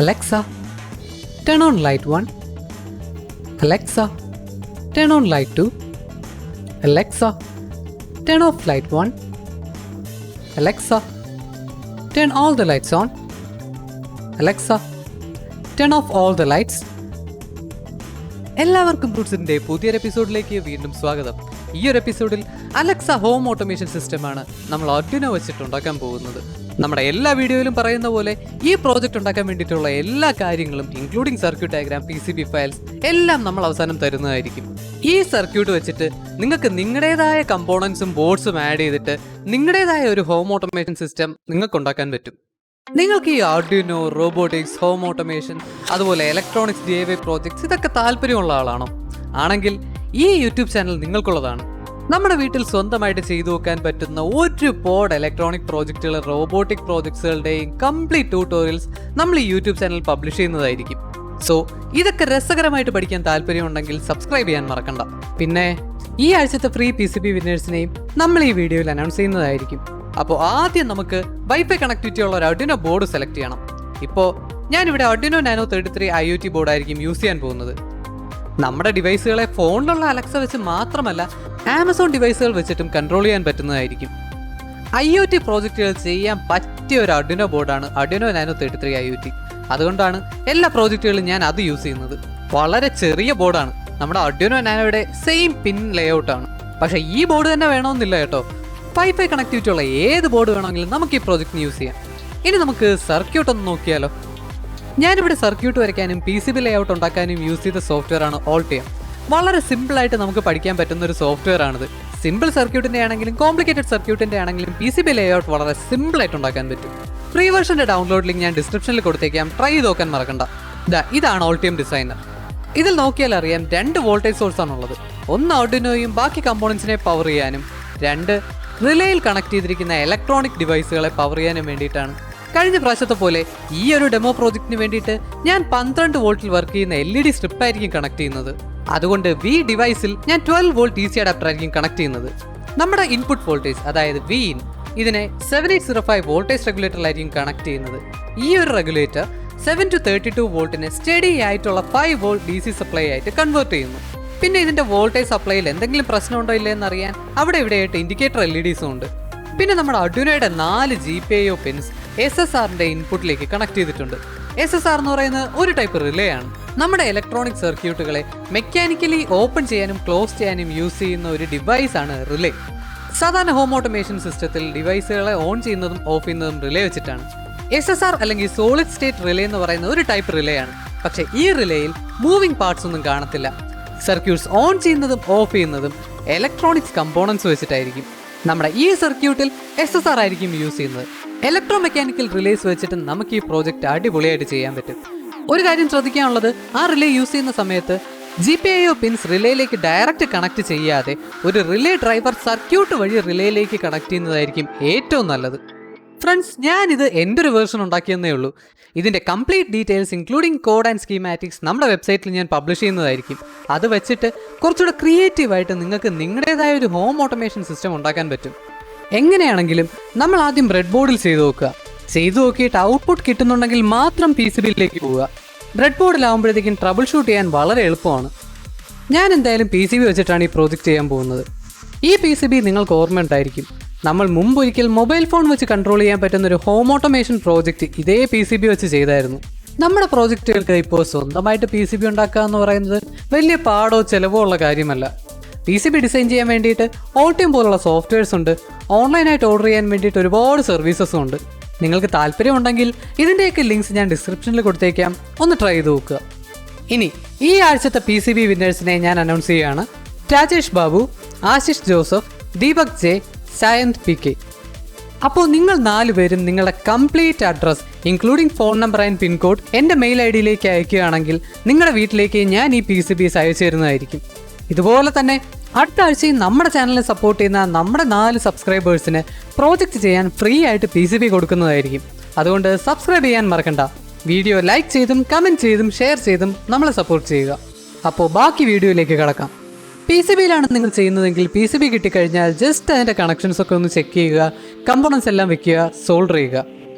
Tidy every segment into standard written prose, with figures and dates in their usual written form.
Alexa, turn on light 1. Alexa, turn on light 2. Alexa, turn off light 1. Alexa, turn all the lights on. Alexa, turn off all the lights. എല്ലാവർക്കും ബ്രൂട്ട്സിൻ്റെ പുതിയൊരു എപ്പിസോഡിലേക്ക് വീണ്ടും സ്വാഗതം. ഈ ഒരു എപ്പിസോഡിൽ അലക്സ ഹോം ഓട്ടോമേഷൻ സിസ്റ്റമാണ് നമ്മൾ Arduino വെച്ചിട്ട് ഉണ്ടാക്കാൻ പോകുന്നത്. നമ്മുടെ എല്ലാ വീഡിയോയിലും പറയുന്ന പോലെ ഈ പ്രോജക്റ്റ് ഉണ്ടാക്കാൻ വേണ്ടിയിട്ടുള്ള എല്ലാ കാര്യങ്ങളും including circuit diagram, PCB files എല്ലാം നമ്മൾ അവസാനം തരുന്നതായിരിക്കും. ഈ സർക്യൂട്ട് വെച്ചിട്ട് നിങ്ങൾക്ക് നിങ്ങളുടേതായ കമ്പോണൻസും ബോർഡ്സും ആഡ് ചെയ്തിട്ട് നിങ്ങളുടേതായ ഒരു ഹോം ഓട്ടോമേഷൻ സിസ്റ്റം നിങ്ങൾക്ക് ഉണ്ടാക്കാൻ പറ്റും. നിങ്ങൾക്ക് ഈ Arduino, റോബോട്ടിക്സ്, ഹോം ഓട്ടോമേഷൻ, അതുപോലെ ഇലക്ട്രോണിക്സ് DIY പ്രോജക്ട്സ് ഇതൊക്കെ താല്പര്യമുള്ള ആളാണോ? ആണെങ്കിൽ ഈ യൂട്യൂബ് ചാനൽ നിങ്ങൾക്കുള്ളതാണ്. നമ്മുടെ വീട്ടിൽ സ്വന്തമായിട്ട് ചെയ്തു വെക്കാൻ പറ്റുന്ന ഒരുപാട് ഇലക്ട്രോണിക് പ്രോജക്റ്റുകൾ, റോബോട്ടിക് പ്രോജക്ട്സുകളുടെയും കംപ്ലീറ്റ് ട്യൂട്ടോറിയൽസ് നമ്മൾ ഈ യൂട്യൂബ് ചാനൽ പബ്ലിഷ് ചെയ്യുന്നതായിരിക്കും. സോ ഇതൊക്കെ രസകരമായിട്ട് പഠിക്കാൻ താല്പര്യമുണ്ടെങ്കിൽ സബ്സ്ക്രൈബ് ചെയ്യാൻ മറക്കണ്ട. പിന്നെ ഈ ആഴ്ചത്തെ ഫ്രീ PCB വിന്നേഴ്സിനെയും നമ്മൾ ഈ വീഡിയോയിൽ അനൗൺസ് ചെയ്യുന്നതായിരിക്കും. അപ്പോൾ ആദ്യം നമുക്ക് വൈഫൈ കണക്ടിവിറ്റി ഉള്ള ഒരു Arduino ബോർഡ് സെലക്ട് ചെയ്യണം. ഇപ്പോൾ ഞാനിവിടെ Arduino Nano 33 IoT ബോർഡായിരിക്കും യൂസ് ചെയ്യാൻ പോകുന്നത്. നമ്മുടെ ഡിവൈസുകളെ ഫോണിലുള്ള അലക്സ വെച്ച് മാത്രമല്ല ആമസോൺ ഡിവൈസുകൾ വെച്ചിട്ടും കൺട്രോൾ ചെയ്യാൻ പറ്റുന്നതായിരിക്കും. IoT പ്രോജക്റ്റുകൾ ചെയ്യാൻ പറ്റിയ ഒരു Arduino ബോർഡാണ് Arduino Nano 33 IoT. അതുകൊണ്ടാണ് എല്ലാ പ്രോജക്റ്റുകളും ഞാൻ അത് യൂസ് ചെയ്യുന്നത്. വളരെ ചെറിയ ബോർഡാണ്, നമ്മുടെ Arduino Nanoയുടെ സെയിം പിൻ ലേഔട്ടാണ്. പക്ഷേ ഈ ബോർഡ് തന്നെ വേണമെന്നില്ല കേട്ടോ. വൈഫൈ കണക്ടിവിറ്റി ഉള്ള ഏത് ബോർഡ് വേണമെങ്കിലും നമുക്ക് ഈ പ്രോജക്റ്റിന് യൂസ് ചെയ്യാം. ഇനി നമുക്ക് സർക്യൂട്ട് ഒന്ന് നോക്കിയാലോ. ഞാനിവിടെ സർക്യൂട്ട് വരയ്ക്കാനും PCB ലേഔട്ട് ഉണ്ടാക്കാനും യൂസ് ചെയ്ത സോഫ്റ്റ്വെയർ ആണ് Altium. വളരെ സിമ്പിളായിട്ട് നമുക്ക് പഠിക്കാൻ പറ്റുന്ന ഒരു സോഫ്റ്റ്വെയർ ആണിത്. സിമ്പിൾ സർക്യൂട്ടിൻ്റെ ആണെങ്കിലും കോംപ്ലിക്കേറ്റഡ് സർക്യൂട്ടിൻ്റെ ആണെങ്കിലും PCB ലേഔട്ട് വളരെ സിമ്പിളായിട്ട് ഉണ്ടാക്കാൻ പറ്റും. ഫ്രീ വേർഷൻ്റെ ഡൗൺലോഡ് ലിങ്ക് ഞാൻ ഡിസ്ക്രിപ്ഷനിൽ കൊടുത്തേക്കാം, ട്രൈ ചെയ്ത് നോക്കാൻ മറക്കണ്ട. ഇതാണ് Altium ഡിസൈനർ. ഇതിൽ നോക്കിയാൽ അറിയാം 2 വോൾട്ടേജ് സോഴ്സ് ആണുള്ളത്. ഒന്ന് Arduinoയും ബാക്കി കമ്പോണൻസിനെ പവർ ചെയ്യാനും, 2 റിലേയിൽ കണക്ട് ചെയ്തിരിക്കുന്ന ഇലക്ട്രോണിക് ഡിവൈസുകളെ പവർ ചെയ്യാനും വേണ്ടിയിട്ടാണ്. കഴിഞ്ഞ പ്രാവശ്യത്തെ പോലെ ഈ ഒരു ഡെമോ പ്രോജക്റ്റിന് വേണ്ടിയിട്ട് ഞാൻ 12 വോൾട്ടിൽ വർക്ക് ചെയ്യുന്ന LED സ്ട്രിപ്പ് ആയിരിക്കും കണക്ട് ചെയ്യുന്നത്. അതുകൊണ്ട് ഡിവൈസിൽ ഞാൻ 12 വോൾട്ട് DC അഡാപ്റ്റർ ആയിരിക്കും കണക്ട് ചെയ്യുന്നത്. നമ്മുടെ ഇൻപുട്ട് വോൾട്ടേജ് അതായത് Vin ഇതിനെ 7805 വോൾട്ടേജ് റെഗുലേറ്ററിലായിരിക്കും കണക്ട് ചെയ്യുന്നത്. ഈ ഒരു റെഗുലേറ്റർ 7 to 32 വോൾട്ടിന് സ്റ്റഡി ആയിട്ടുള്ള 5 വോൾട്ട് DC സപ്ലൈ ആയിട്ട് കൺവേർട്ട് ചെയ്യുന്നു. പിന്നെ ഇതിൻ്റെ വോൾട്ടേജ് സപ്ലൈയിൽ എന്തെങ്കിലും പ്രശ്നമുണ്ടോ ഇല്ലയെന്ന് അറിയാൻ അവിടെ ഇവിടെയായിട്ട് ഇൻഡിക്കേറ്റർ LEDസും ഉണ്ട്. പിന്നെ നമ്മുടെ Arduinoയുടെ 4 GPIO പിൻസ് SSRൻ്റെ ഇൻപുട്ടിലേക്ക് കണക്ട് ചെയ്തിട്ടുണ്ട്. SSR എന്ന് പറയുന്നത് ഒരു ടൈപ്പ് റിലേ ആണ്. നമ്മുടെ ഇലക്ട്രോണിക് സർക്യൂട്ടുകളെ മെക്കാനിക്കലി ഓപ്പൺ ചെയ്യാനും ക്ലോസ് ചെയ്യാനും യൂസ് ചെയ്യുന്ന ഒരു ഡിവൈസാണ് റിലേ. സാധാരണ ഹോം ഓട്ടോമേഷൻ സിസ്റ്റത്തിൽ ഡിവൈസുകളെ ഓൺ ചെയ്യുന്നതും ഓഫ് ചെയ്യുന്നതും റിലേ വെച്ചിട്ടാണ്. SSR അല്ലെങ്കിൽ സോളിഡ് സ്റ്റേറ്റ് റിലേ എന്ന് പറയുന്ന ഒരു ടൈപ്പ് റിലേ ആണ്. പക്ഷേ ഈ റിലേയിൽ മൂവിങ് പാർട്സ് ഒന്നും കാണത്തില്ല. സർക്യൂട്ട്സ് ഓൺ ചെയ്യുന്നതും ഓഫ് ചെയ്യുന്നതും ഇലക്ട്രോണിക്സ് കമ്പോണൻസ് വെച്ചിട്ടായിരിക്കും. നമ്മുടെ ഈ സർക്യൂട്ടിൽ SSR ആയിരിക്കും യൂസ് ചെയ്യുന്നത്. ഇലക്ട്രോ മെക്കാനിക്കൽ റിലേസ് വെച്ചിട്ട് നമുക്ക് ഈ പ്രോജക്റ്റ് അടിപൊളിയായിട്ട് ചെയ്യാൻ പറ്റും. ഒരു കാര്യം ശ്രദ്ധിക്കാനുള്ളത്, ആ റിലേ യൂസ് ചെയ്യുന്ന സമയത്ത് GPIO പിൻസ് റിലേയിലേക്ക് ഡയറക്റ്റ് കണക്ട് ചെയ്യാതെ ഒരു റിലേ ഡ്രൈവർ സർക്യൂട്ട് വഴി റിലേയിലേക്ക് കണക്ട് ചെയ്യുന്നതായിരിക്കും ഏറ്റവും നല്ലത്. ഫ്രണ്ട്സ്, ഞാനിത് എൻ്റെ ഒരു വേർഷൻ ഉണ്ടാക്കിയെന്നേ ഉള്ളൂ. ഇതിൻ്റെ complete details including code and schematics നമ്മുടെ വെബ്സൈറ്റിൽ ഞാൻ പബ്ലിഷ് ചെയ്യുന്നതായിരിക്കും. അത് വെച്ചിട്ട് കുറച്ചുകൂടെ ക്രിയേറ്റീവായിട്ട് നിങ്ങൾക്ക് നിങ്ങളുടേതായ ഒരു ഹോം ഓട്ടോമേഷൻ സിസ്റ്റം ഉണ്ടാക്കാൻ പറ്റും. എങ്ങനെയാണെങ്കിലും നമ്മൾ ആദ്യം ബ്രെഡ് ബോർഡിൽ ചെയ്തു നോക്കിയിട്ട് ഔട്ട്പുട്ട് കിട്ടുന്നുണ്ടെങ്കിൽ മാത്രം PCBയിലേക്ക് പോവുക. ബ്രെഡ് ബോർഡിലാവുമ്പോഴത്തേക്കും ട്രബിൾ ഷൂട്ട് ചെയ്യാൻ വളരെ എളുപ്പമാണ്. ഞാൻ എന്തായാലും PCB വെച്ചിട്ടാണ് ഈ പ്രോജക്റ്റ് ചെയ്യാൻ പോകുന്നത്. ഈ PCB നിങ്ങൾക്ക് ഓർമ്മയുണ്ടായിരിക്കും, നമ്മൾ മുമ്പൊരിക്കൽ മൊബൈൽ ഫോൺ വെച്ച് കൺട്രോൾ ചെയ്യാൻ പറ്റുന്ന ഒരു ഹോം ഓട്ടോമേഷൻ പ്രോജക്റ്റ് ഇതേ PCB വെച്ച് ചെയ്തായിരുന്നു. നമ്മുടെ പ്രോജക്റ്റുകൾക്ക് ഇപ്പോൾ സ്വന്തമായിട്ട് PCB ഉണ്ടാക്കുക എന്ന് പറയുന്നത് വലിയ പാടോ ചിലവോ ഉള്ള കാര്യമല്ല. PCB ഡിസൈൻ ചെയ്യാൻ വേണ്ടിയിട്ട് Altium പോലുള്ള സോഫ്റ്റ്വെയർസ് ഉണ്ട്. ഓൺലൈനായിട്ട് ഓർഡർ ചെയ്യാൻ വേണ്ടിയിട്ട് ഒരുപാട് സർവീസസും ഉണ്ട്. നിങ്ങൾക്ക് താല്പര്യമുണ്ടെങ്കിൽ ഇതിൻ്റെയൊക്കെ ലിങ്ക്സ് ഞാൻ ഡിസ്ക്രിപ്ഷനിൽ കൊടുത്തേക്കാം, ഒന്ന് ട്രൈ ചെയ്ത് നോക്കുക. ഇനി ഈ ആഴ്ചത്തെ PCB വിന്നേഴ്സിനെ ഞാൻ അനൗൺസ് ചെയ്യുകയാണ്. Rajesh Babu, Ashish Joseph, Deepak J, Sayanth PK. അപ്പോൾ നിങ്ങൾ 4 പേരും നിങ്ങളുടെ complete address including phone number and pincode എൻ്റെ മെയിൽ ID അയക്കുകയാണെങ്കിൽ നിങ്ങളുടെ വീട്ടിലേക്ക് ഞാൻ ഈ PCBs അയച്ചു തരുന്നതായിരിക്കും. ഇതുപോലെ തന്നെ അടുത്ത ആഴ്ചയും നമ്മുടെ ചാനലിനെ സപ്പോർട്ട് ചെയ്യുന്ന നമ്മുടെ 4 സബ്സ്ക്രൈബേഴ്സിന് പ്രോജക്റ്റ് ചെയ്യാൻ ഫ്രീ ആയിട്ട് PCB കൊടുക്കുന്നതായിരിക്കും. അതുകൊണ്ട് സബ്സ്ക്രൈബ് ചെയ്യാൻ മറക്കണ്ട. വീഡിയോ ലൈക്ക് ചെയ്തും കമൻറ്റ് ചെയ്തും ഷെയർ ചെയ്തും നമ്മളെ സപ്പോർട്ട് ചെയ്യുക. അപ്പോൾ ബാക്കി വീഡിയോയിലേക്ക് കടക്കാം. PCBയിലാണ് നിങ്ങൾ ചെയ്യുന്നതെങ്കിൽ PCB കിട്ടിക്കഴിഞ്ഞാൽ ജസ്റ്റ് അതിൻ്റെ കണക്ഷൻസ് ഒക്കെ ഒന്ന് ചെക്ക് ചെയ്യുക, കമ്പോണൻസ് എല്ലാം വെക്കുക, സോൾഡർ ചെയ്യുക.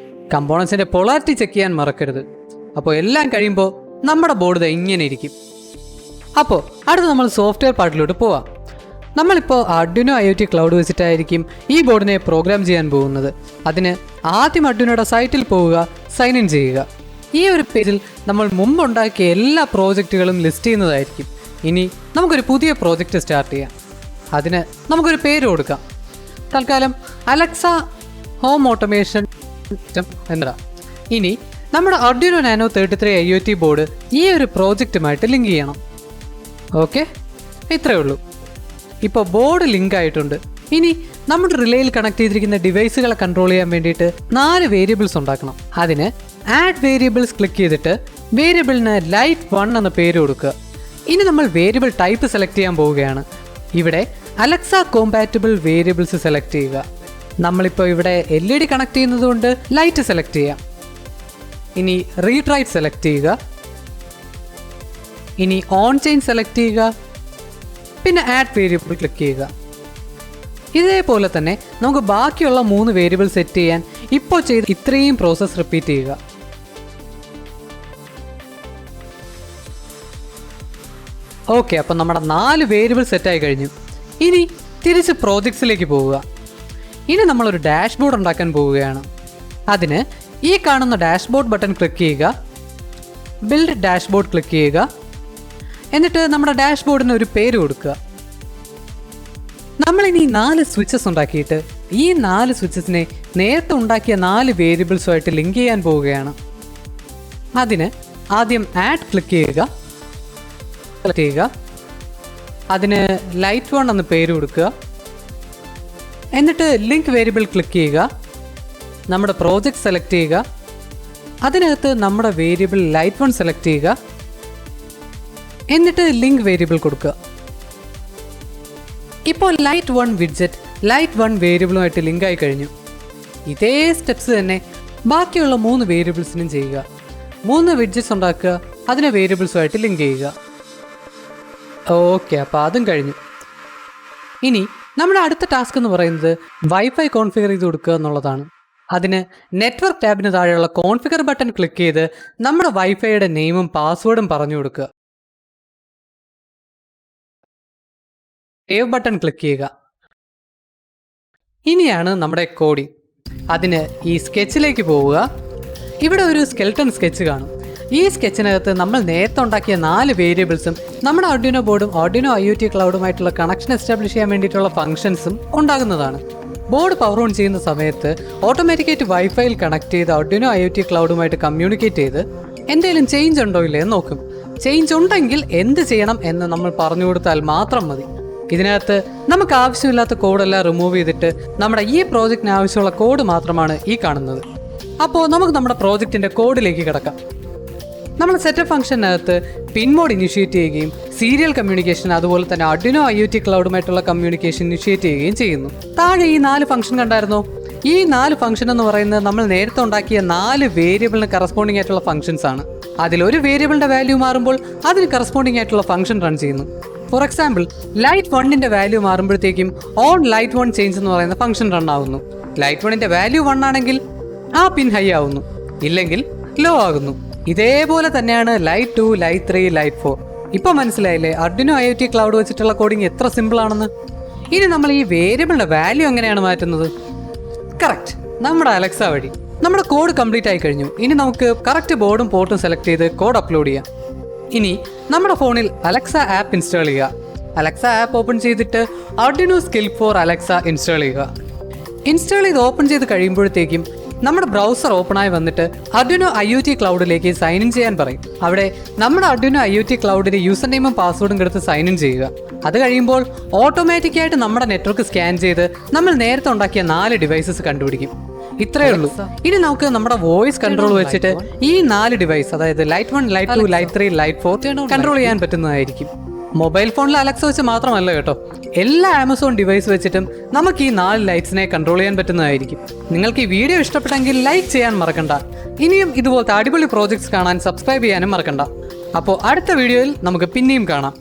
കമ്പോണൻസിൻ്റെ പൊളാരിറ്റി ചെക്ക് ചെയ്യാൻ മറക്കരുത്. അപ്പോൾ എല്ലാം കഴിയുമ്പോൾ നമ്മുടെ ബോർഡ് ഇങ്ങനെ ഇരിക്കും. അപ്പോൾ അടുത്ത് നമ്മൾ സോഫ്റ്റ്വെയർ പാർട്ടിലോട്ട് പോവാം. നമ്മളിപ്പോൾ Arduino IoT ക്ലൗഡ് വെച്ചിട്ടായിരിക്കും ഈ ബോർഡിനെ പ്രോഗ്രാം ചെയ്യാൻ പോകുന്നത്. അതിന് ആദ്യം Arduinoയുടെ സൈറ്റിൽ പോവുക, സൈൻ ഇൻ ചെയ്യുക. ഈ ഒരു പേജിൽ നമ്മൾ മുമ്പുണ്ടാക്കിയ എല്ലാ പ്രോജക്റ്റുകളും ലിസ്റ്റ് ചെയ്യുന്നതായിരിക്കും. ഇനി നമുക്കൊരു പുതിയ പ്രോജക്റ്റ് സ്റ്റാർട്ട് ചെയ്യാം. അതിന് നമുക്കൊരു പേര് കൊടുക്കാം. തൽക്കാലം അലക്സ ഹോം ഓട്ടോമേഷൻ സിസ്റ്റം എന്നതാ. ഇനി നമ്മുടെ Arduino Nano 33 IoT ബോർഡ് ഈ ഒരു പ്രോജക്റ്റുമായിട്ട് ലിങ്ക് ചെയ്യണം. ഓക്കെ, ഇത്രയേ ഉള്ളൂ. ഇപ്പോൾ ബോർഡ് ലിങ്ക് ആയിട്ടുണ്ട്. ഇനി നമ്മുടെ റിലേയിൽ കണക്ട് ചെയ്തിരിക്കുന്ന ഡിവൈസുകളെ കൺട്രോൾ ചെയ്യാൻ വേണ്ടിയിട്ട് 4 വേരിയബിൾസ് ഉണ്ടാക്കണം. അതിന് ആഡ് വേരിയബിൾസ് ക്ലിക്ക് ചെയ്തിട്ട് വേരിയബിളിന് ലൈറ്റ് 1 എന്ന പേര് കൊടുക്കുക. ഇനി നമ്മൾ വേരിയബിൾ ടൈപ്പ് സെലക്ട് ചെയ്യാൻ പോവുകയാണ്. ഇവിടെ അലക്സ കോമ്പാറ്റബിൾ വേരിയബിൾസ് സെലക്ട് ചെയ്യുക. നമ്മളിപ്പോൾ ഇവിടെ LED കണക്ട് ചെയ്യുന്നത് കൊണ്ട് ലൈറ്റ് സെലക്ട് ചെയ്യാം. ഇനി റീഡ് റൈറ്റ് സെലക്ട് ചെയ്യുക. ഇനി ഓൺ ചെയിൻ സെലക്ട് ചെയ്യുക. പിന്നെ ആഡ് വേരിയബിൾ ക്ലിക്ക് ചെയ്യുക. ഇതേപോലെ തന്നെ നമുക്ക് ബാക്കിയുള്ള 3 വേരിയബിൾ സെറ്റ് ചെയ്യാൻ ഇപ്പോൾ ചെയ്ത് ഇത്രയും പ്രോസസ്സ് റിപ്പീറ്റ് ചെയ്യുക. ഓക്കെ, അപ്പം നമ്മുടെ 4 വേരിയബിൾ സെറ്റായി കഴിഞ്ഞു. ഇനി തിരിച്ച് പ്രോജക്ട്സിലേക്ക് പോവുക. ഇനി നമ്മളൊരു ഡാഷ്ബോർഡ് ഉണ്ടാക്കാൻ പോവുകയാണ്. അതിന് ഈ കാണുന്ന ഡാഷ്ബോർഡ് ബട്ടൺ ക്ലിക്ക് ചെയ്യുക, ബിൽഡ് ഡാഷ്ബോർഡ് ക്ലിക്ക് ചെയ്യുക. എന്നിട്ട് നമ്മുടെ ഡാഷ്ബോർഡിന് ഒരു പേര് കൊടുക്കുക. നമ്മളിനി 4 സ്വിച്ചസ് ഉണ്ടാക്കിയിട്ട് ഈ 4 സ്വിച്ചസിനെ നേരത്തെ ഉണ്ടാക്കിയ 4 വേരിയബിൾസുമായിട്ട് ലിങ്ക് ചെയ്യാൻ പോവുകയാണ്. അതിന് ആദ്യം ആഡ് ക്ലിക്ക് ചെയ്യുക. അതിന് ലൈറ്റ് 1 എന്ന പേര് കൊടുക്കുക. എന്നിട്ട് ലിങ്ക് വേരിയബിൾ ക്ലിക്ക് ചെയ്യുക. നമ്മുടെ പ്രോജക്റ്റ് സെലക്ട് ചെയ്യുക. അതിനകത്ത് നമ്മുടെ വേരിയബിൾ ലൈറ്റ് 1 സെലക്ട് ചെയ്യുക. എന്നിട്ട് ലിങ്ക് വേരിയബിൾ കൊടുക്കുക. ഇപ്പോൾ ലൈറ്റ് 1 വിഡ്ജറ്റ് ലൈറ്റ് 1 വേരിയബിളുമായിട്ട് ലിങ്ക് ആയി കഴിഞ്ഞു. ഇതേ സ്റ്റെപ്സ് തന്നെ ബാക്കിയുള്ള 3 വേരിയബിൾസിനും ചെയ്യുക. 3 വിഡ്ജറ്റ്സ് ഉണ്ടാക്കുക, അതിനെ വേരിയബിൾസുമായിട്ട് ലിങ്ക് ചെയ്യുക. ഓക്കെ, അപ്പോൾ അതും കഴിഞ്ഞു. ഇനി നമ്മുടെ അടുത്ത ടാസ്ക് എന്ന് പറയുന്നത് വൈഫൈ കോൺഫിഗർ ചെയ്ത് കൊടുക്കുക എന്നുള്ളതാണ്. അതിന് നെറ്റ്വർക്ക് ടാബിന് താഴെയുള്ള കോൺഫിഗർ ബട്ടൺ ക്ലിക്ക് ചെയ്ത് നമ്മുടെ വൈഫൈയുടെ നെയിമും പാസ്വേഡും പറഞ്ഞു കൊടുക്കുക. സേവ് ബട്ടൺ ക്ലിക്ക് ചെയ്യുക. ഇനിയാണ് നമ്മുടെ കോഡിംഗ്. അതിന് ഈ സ്കെച്ചിലേക്ക് പോവുക. ഇവിടെ ഒരു സ്കെൽട്ടൺ സ്കെച്ച് കാണും. ഈ സ്കെച്ചിനകത്ത് നമ്മൾ നേരത്തെ ഉണ്ടാക്കിയ 4 വേരിയബിൾസും നമ്മുടെ Arduino ബോർഡും Arduino IoT ക്ലൗഡുമായിട്ടുള്ള കണക്ഷൻ എസ്റ്റാബ്ലിഷ് ചെയ്യാൻ വേണ്ടിയിട്ടുള്ള ഫംഗ്ഷൻസും ഉണ്ടാകുന്നതാണ്. ബോർഡ് പവർ ഓൺ ചെയ്യുന്ന സമയത്ത് ഓട്ടോമാറ്റിക്കായിട്ട് വൈഫൈയിൽ കണക്ട് ചെയ്ത് Arduino IoT ക്ലൗഡുമായിട്ട് കമ്മ്യൂണിക്കേറ്റ് ചെയ്ത് എന്തെങ്കിലും ചേഞ്ച് ഉണ്ടോ ഇല്ലേ എന്ന് നോക്കും. ചേഞ്ച് ഉണ്ടെങ്കിൽ എന്ത് ചെയ്യണം എന്ന് നമ്മൾ പറഞ്ഞു കൊടുത്താൽ മാത്രം മതി. ഇതിനകത്ത് നമുക്ക് ആവശ്യമില്ലാത്ത കോഡെല്ലാം റിമൂവ് ചെയ്തിട്ട് നമ്മുടെ ഈ പ്രോജക്റ്റിന് ആവശ്യമുള്ള കോഡ് മാത്രമാണ് ഈ കാണുന്നത്. അപ്പോൾ നമുക്ക് നമ്മുടെ പ്രോജക്റ്റിൻ്റെ കോഡിലേക്ക് കിടക്കാം. നമ്മൾ സെറ്റപ്പ് ഫംഗ്ഷനകത്ത് പിൻ മോഡ് ഇനിഷ്യേറ്റ് ചെയ്യുകയും സീരിയൽ കമ്മ്യൂണിക്കേഷൻ അതുപോലെ തന്നെ Arduino IoT ക്ലൗഡുമായിട്ടുള്ള കമ്മ്യൂണിക്കേഷൻ ഇനിഷ്യേറ്റ് ചെയ്യുകയും ചെയ്യുന്നു. താഴെ ഈ 4 ഫംഗ്ഷൻ കണ്ടായിരുന്നോ? ഈ 4 ഫംഗ്ഷൻ എന്ന് പറയുന്നത് നമ്മൾ നേരത്തെ ഉണ്ടാക്കിയ 4 വേരിയബിളിന് കറസ്പോണ്ടിങ് ആയിട്ടുള്ള ഫംഗ്ഷൻസ് ആണ്. അതിലൊരു വേരിയബിളിൻ്റെ വാല്യൂ മാറുമ്പോൾ അതിന് കറസ്പോണ്ടിങ് ആയിട്ടുള്ള ഫംഗ്ഷൻ റൺ ചെയ്യുന്നു. ഫോർ എക്സാമ്പിൾ, ലൈറ്റ് 1ന്റെ വാല്യൂ മാറുമ്പോഴത്തേക്കും ഓൺ ലൈറ്റ് 1 ചേഞ്ച് എന്ന് പറയുന്ന ഫംഗ്ഷൻ റൺ ആവുന്നു. ലൈറ്റ് 1ന്റെ വാല്യൂ 1 ആണെങ്കിൽ ആ പിൻ ഹൈ ആവുന്നു, ഇല്ലെങ്കിൽ ലോ ആകുന്നു. ഇതേപോലെ തന്നെയാണ് ലൈറ്റ് 2, ലൈറ്റ് 3, ലൈറ്റ് 4. ഇപ്പോൾ മനസ്സിലായില്ലേ Arduino IoT ക്ലൗഡ് വെച്ചിട്ടുള്ള കോഡിങ് എത്ര സിമ്പിൾ ആണെന്ന്? ഇനി നമ്മൾ ഈ വേരിയബിളിൻ്റെ വാല്യൂ എങ്ങനെയാണ് മാറ്റുന്നത്? കറക്റ്റ്, നമ്മുടെ അലക്സ വഴി. നമ്മുടെ കോഡ് കംപ്ലീറ്റ് ആയി കഴിഞ്ഞു. ഇനി നമുക്ക് കറക്റ്റ് ബോർഡും പോർട്ടും സെലക്ട് ചെയ്ത് കോഡ് അപ്ലോഡ് ചെയ്യാം. ഇനി നമ്മുടെ ഫോണിൽ അലക്സ ആപ്പ് ഇൻസ്റ്റാൾ ചെയ്യുക. അലക്സ ആപ്പ് ഓപ്പൺ ചെയ്തിട്ട് Arduino skill four Alexa install ചെയ്യുക. ഇൻസ്റ്റാൾ ചെയ്ത് ഓപ്പൺ ചെയ്ത് കഴിയുമ്പോഴത്തേക്കും നമ്മുടെ ബ്രൗസർ ഓപ്പണായി വന്നിട്ട് Arduino IoT ക്ലൗഡിലേക്ക് സൈൻ ഇൻ ചെയ്യാൻ പറയും. അവിടെ നമ്മുടെ Arduino IoT ക്ലൗഡിൻ്റെ യൂസർ നെയിമും പാസ്വേഡും കൊടുത്ത് സൈൻ ഇൻ ചെയ്യുക. അത് കഴിയുമ്പോൾ ഓട്ടോമാറ്റിക്കായിട്ട് നമ്മുടെ നെറ്റ്വർക്ക് സ്കാൻ ചെയ്ത് നമ്മൾ നേരത്തെ ഉണ്ടാക്കിയ 4 ഡിവൈസസ് കണ്ടുപിടിക്കും. ഇത്രയേ ഉള്ളൂ. ഇനി നമുക്ക് നമ്മുടെ വോയിസ് കൺട്രോൾ വെച്ചിട്ട് ഈ 4 ഡിവൈസ്, അതായത് light 1, light 2, light 3, light 4 control ചെയ്യാൻ പറ്റുന്നതായിരിക്കും. മൊബൈൽ ഫോണിൽ അലക്സ വെച്ച് മാത്രമല്ല കേട്ടോ, എല്ലാ ആമസോൺ ഡിവൈസ് വെച്ചിട്ടും നമുക്ക് ഈ 4 ലൈറ്റ്സിനെ കൺട്രോൾ ചെയ്യാൻ പറ്റുന്നതായിരിക്കും. നിങ്ങൾക്ക് ഈ വീഡിയോ ഇഷ്ടപ്പെട്ടെങ്കിൽ ലൈക്ക് ചെയ്യാൻ മറക്കണ്ട. ഇനിയും ഇതുപോലത്തെ അടിപൊളി പ്രോജക്ട്സ് കാണാൻ സബ്സ്ക്രൈബ് ചെയ്യാനും മറക്കണ്ട. അപ്പോൾ അടുത്ത വീഡിയോയിൽ നമുക്ക് പിന്നെയും കാണാം.